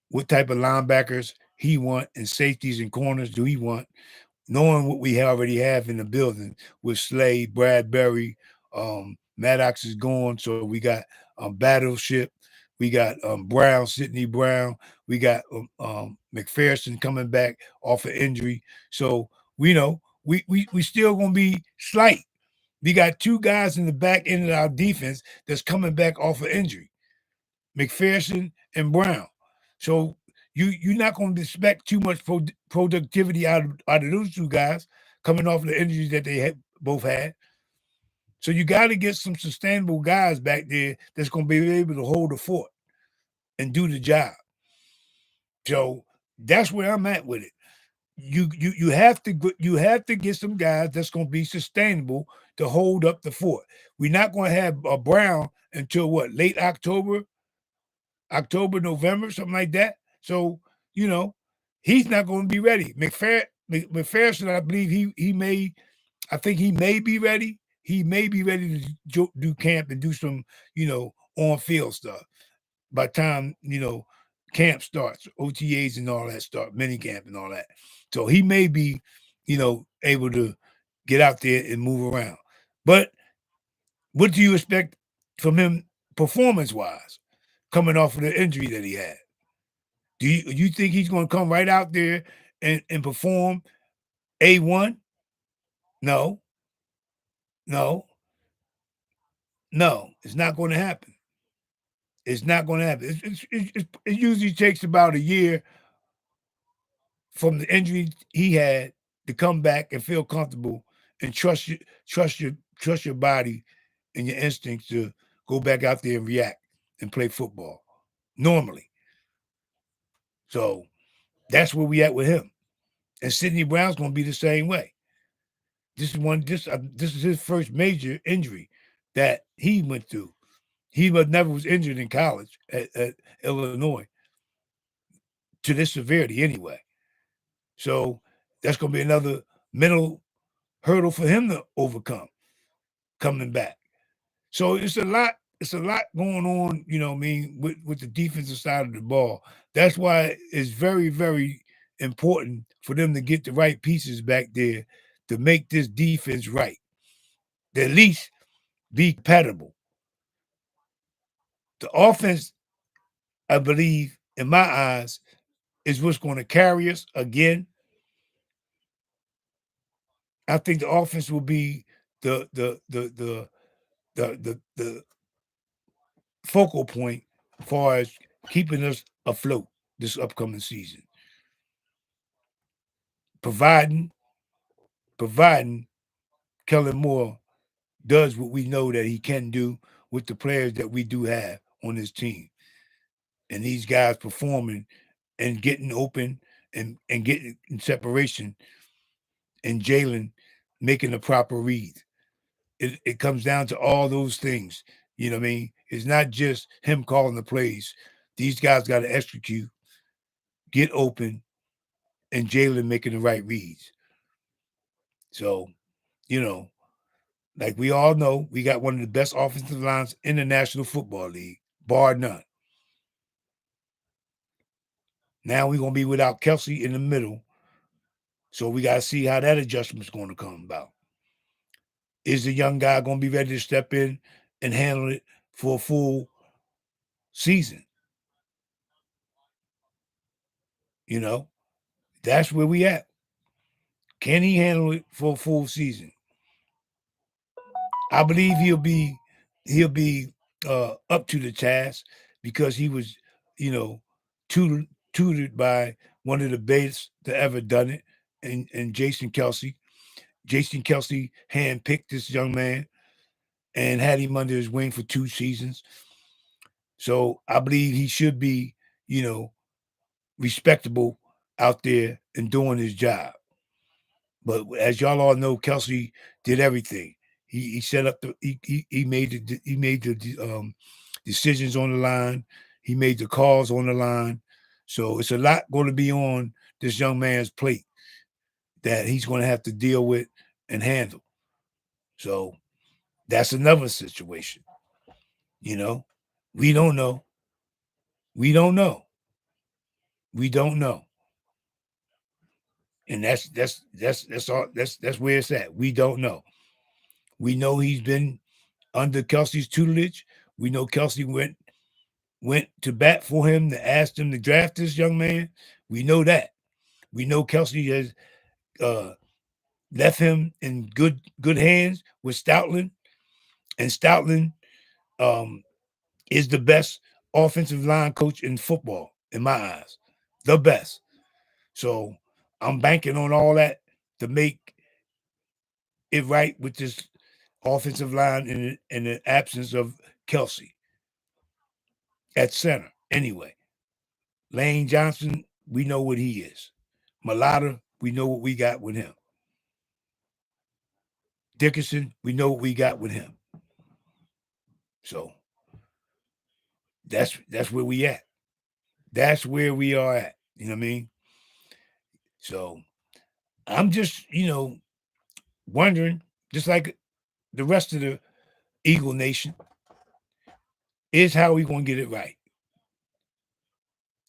what type of linebackers he want and safeties and corners do he want, knowing what we already have in the building with Slade, Bradbury, Maddox is gone, so we got Battleship, we got Brown, Sidney Brown, we got McPherson coming back off of injury. So we know we still gonna be slight. We got two guys in the back end of our defense that's coming back off of injury, McPherson and Brown. So you're not going to expect too much productivity out of those two guys coming off of the injuries that they both had. So you got to get some sustainable guys back there that's going to be able to hold the fort and do the job. So that's where I'm at with it. You have to get some guys that's going to be sustainable to hold up the fort. We're not going to have a Brown until what, late October, November, something like that. So he's not going to be ready. McPherson, I believe he may be ready. He may be ready to do camp and do some on-field stuff by the time camp starts, OTAs and all that start, mini camp and all that. So he may be able to get out there and move around. But what do you expect from him performance-wise, coming off of the injury that he had? Do you think he's going to come right out there and perform A1? No, it's not going to happen. It's not going to happen. It usually takes about a year from the injury he had to come back and feel comfortable and trust your body and your instincts to go back out there and react and play football normally. So that's where we at with him. And Sidney Brown's going to be the same way. This is his first major injury that he went through. He never was injured in college at Illinois to this severity anyway. So that's going to be another mental hurdle for him to overcome coming back. So it's a lot. It's a lot going on, I mean, with the defensive side of the ball. That's why it's very, very important for them to get the right pieces back there to make this defense right. To at least be compatible. The offense, I believe, in my eyes, is what's going to carry us again. I think the offense will be the focal point as far as keeping us afloat this upcoming season. Providing Kellen Moore does what we know that he can do with the players that we do have on this team. And these guys performing and getting open and getting in separation, and Jalen making the proper read. It comes down to all those things. You know what I mean? It's not just him calling the plays. These guys got to execute, get open, and Jalen making the right reads. So, like we all know, we got one of the best offensive lines in the National Football League, bar none. Now we're going to be without Kelce in the middle. So we got to see how that adjustment's going to come about. Is the young guy going to be ready to step in and handle it for a full season? That's where we at. Can he handle it for a full season? I believe he'll be up to the task because he was, tutored by one of the best that ever done it, and Jason Kelce. Jason Kelce handpicked this young man and had him under his wing for 2 seasons. So I believe he should be, respectable out there and doing his job. But as y'all all know, Kelce did everything. He set up he made the decisions on the line. He made the calls on the line. So it's a lot going to be on this young man's plate that he's going to have to deal with and handle. So that's another situation. We don't know. We don't know. We don't know. And that's all that's where it's at. We don't know. We know he's been under Kelce's tutelage. We know Kelce went to bat for him to ask him to draft this young man. We know that. We know Kelce has left him in good hands with Stoutland, and Stoutland is the best offensive line coach in football in my eyes, the best. So I'm banking on all that to make it right with this offensive line in the absence of Kelce at center. Anyway, Lane Johnson, we know what he is. Mailata, we know what we got with him. Dickerson, we know what we got with him. So that's where we at. That's where we are at. You know what I mean? So I'm just, wondering, just like the rest of the Eagle Nation, is how we going to get it right.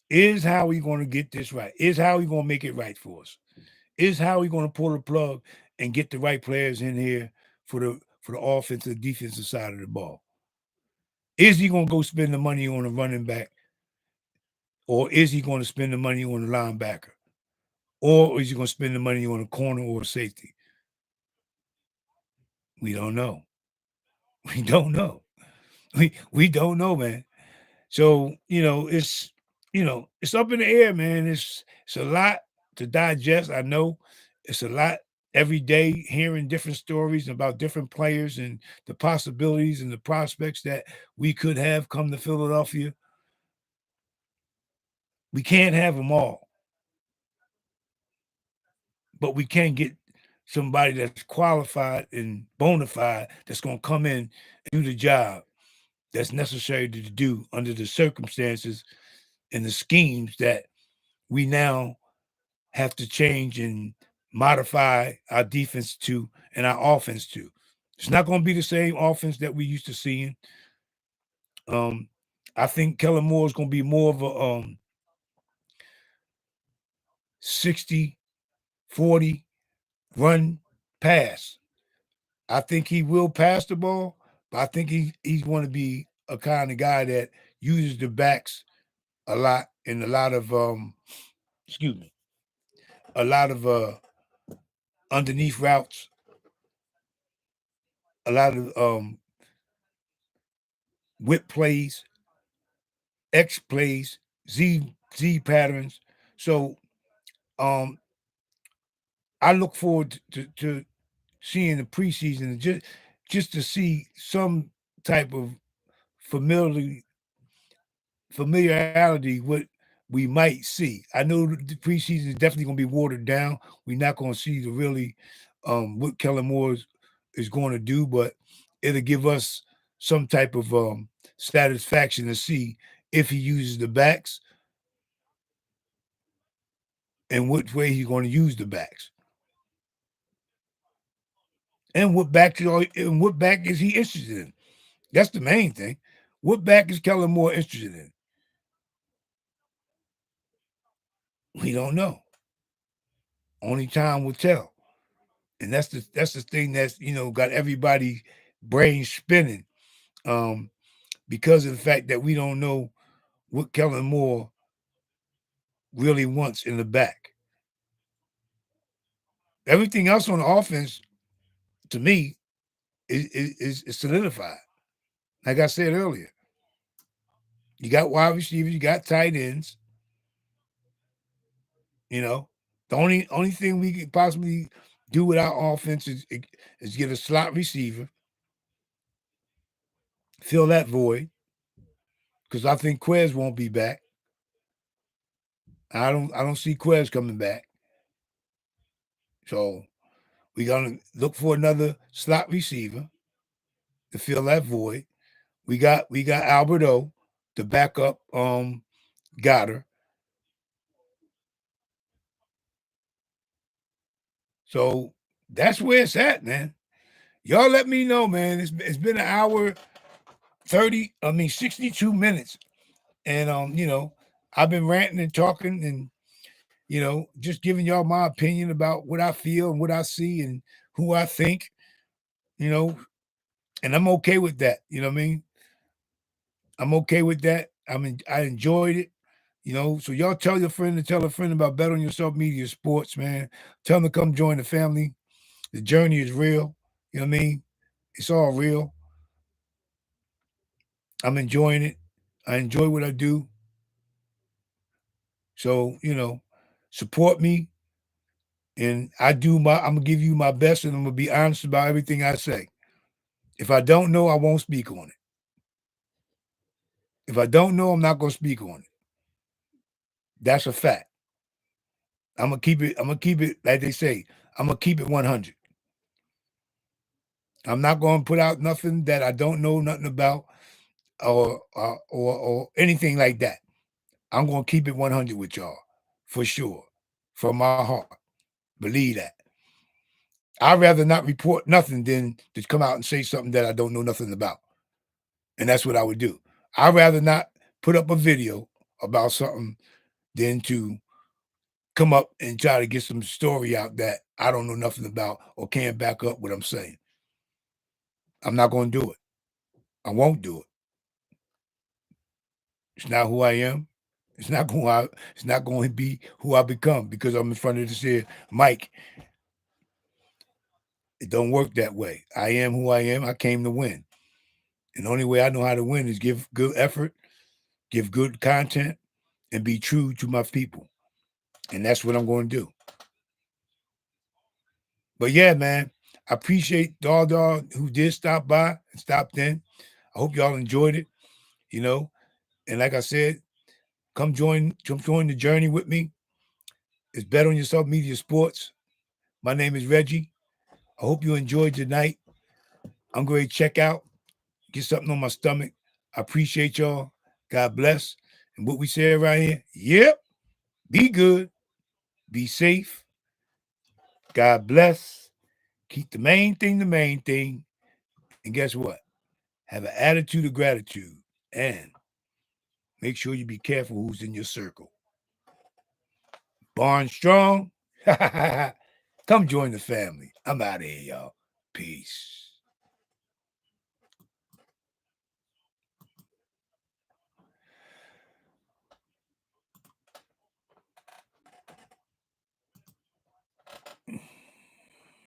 Is how we going to get this right. Is how we going to make it right for us. Is how we going to pull the plug and get the right players in here for the offensive, defensive side of the ball. Is he going to go spend the money on a running back? Or is he going to spend the money on a linebacker? Or is he going to spend the money on a corner or a safety? We don't know. We don't know. We don't know, man. So, it's it's up in the air, man. It's a lot to digest. I know it's a lot every day hearing different stories about different players and the possibilities and the prospects that we could have come to Philadelphia. We can't have them all, but we can get somebody that's qualified and bona fide that's going to come in and do the job that's necessary to do under the circumstances and the schemes that we now have to change and modify our defense to and our offense to. It's not going to be the same offense that we used to seeing. I think Kellen Moore is going to be more of a 60-40 run pass. I think he will pass the ball, but I think he's going to be a kind of guy that uses the backs a lot and a lot of excuse me, a lot of underneath routes, a lot of whip plays, X plays, Z patterns. So I look forward to seeing the preseason just to see some type of familiarity what we might see. I know the preseason is definitely going to be watered down. We're not going to see the really what Kellen Moore is going to do, but it'll give us some type of satisfaction to see if he uses the backs and which way he's going to use the backs. And what back is he interested in? That's the main thing. What back is Kellen Moore interested in? We don't know. Only time will tell. And that's the thing that's got everybody brain spinning. Because of the fact that we don't know what Kellen Moore really wants in the back. Everything else on the offense, to me, is solidified. Like I said earlier, you got wide receivers, you got tight ends. The only thing we could possibly do with our offense is get a slot receiver, fill that void, because I think Quez won't be back. I don't see Quez coming back. So we're gonna look for another slot receiver to fill that void. We got Alberto to back up Goddard. So that's where it's at, man. Y'all let me know, man. It's been an hour 62 minutes. And I've been ranting and talking and just giving y'all my opinion about what I feel and what I see and who I think, and I'm okay with that. You know what I mean? I'm okay with that. I enjoyed it. So y'all tell your friend to tell a friend about Bet on Yourself Media Sports, man. Tell them to come join the family. The journey is real. You know what I mean? It's all real. I'm enjoying it. I enjoy what I do. So, support me. And I'm gonna give you my best and I'm gonna be honest about everything I say. If I don't know, I won't speak on it. If I don't know, I'm not gonna speak on it. That's a fact. I'm gonna keep it like they say, I'm gonna keep it 100. I'm not gonna put out nothing that I don't know nothing about or anything like that. I'm gonna keep it 100 with y'all for sure, from my heart. Believe that. I'd rather not report nothing than to come out and say something that I don't know nothing about, and that's what I would do. I'd rather not put up a video about something than to come up and try to get some story out that I don't know nothing about or can't back up what I'm saying. I'm not going to do it. I won't do it. It's not who I am. It's not going to be who I become because I'm in front of this here mic. It don't work that way. I am who I am. I came to win. And the only way I know how to win is give good effort, give good content, and be true to my people. And that's what I'm going to do. But yeah, man, I appreciate all y'all who did stop by and stopped in. I hope y'all enjoyed it, you know. And like I said, come join the journey with me. It's Bet on Yourself Media Sports. My name is Reggie. I hope you enjoyed your night. I'm going to check out, get something on my stomach. I appreciate y'all. God bless. And what we say around here, yep, be good, be safe. God bless. Keep the main thing. And guess what? Have an attitude of gratitude. And make sure you be careful who's in your circle. Born strong. Come join the family. I'm out of here, y'all. Peace.